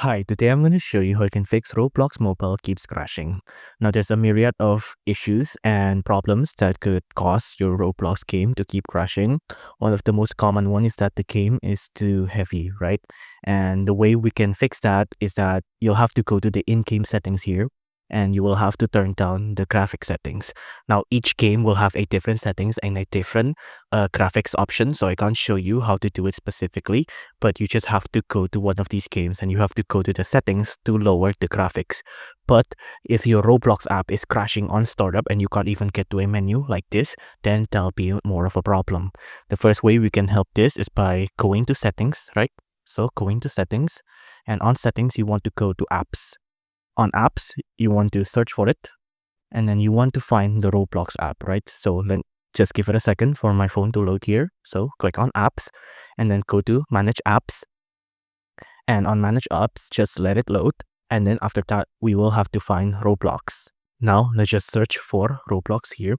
Hi, today I'm going to show you how you can fix Roblox mobile keeps crashing. Now, there's a myriad of issues and problems that could cause your Roblox game to keep crashing. One of the most common one is that the game is too heavy, right? And the way we can fix that is that you'll have to go to the in-game settings here and you will have to turn down the graphic settings. Now, each game will have a different settings and a different graphics option, so I can't show you how to do it specifically, but you just have to go to one of these games and you have to go to the settings to lower the graphics. But if your Roblox app is crashing on startup and you can't even get to a menu like this, then that'll be more of a problem. The first way we can help this is by going to settings, right? So going to settings, and on settings you want to go to apps. On apps, you want to search for it, and then you want to find the Roblox app, right? So just give it a second for my phone to load here. So click on apps and then go to manage apps. And on manage apps, just let it load. And then after that, we will have to find Roblox. Now let's just search for Roblox here.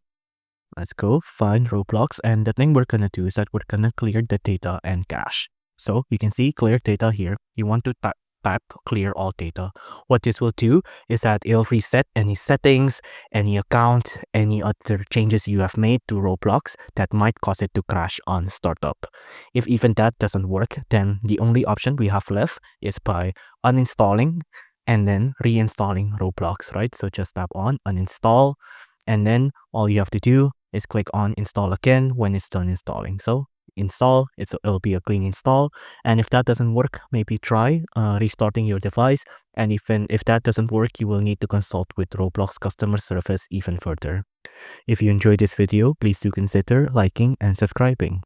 Let's go find Roblox. And the thing we're going to do is that we're going to clear the data and cache. So you can see clear data here. You want to type clear all data. What this will do is that it'll reset any settings, any account, any other changes you have made to Roblox that might cause it to crash on startup. If even that doesn't work, then the only option we have left is by uninstalling and then reinstalling Roblox, right? So just tap on uninstall, and then all you have to do is click on install again when it's done installing. So install, it'll be a clean install, and if that doesn't work, maybe try restarting your device, and even if that doesn't work, you will need to consult with Roblox customer service even further. If you enjoyed this video, please do consider liking and subscribing.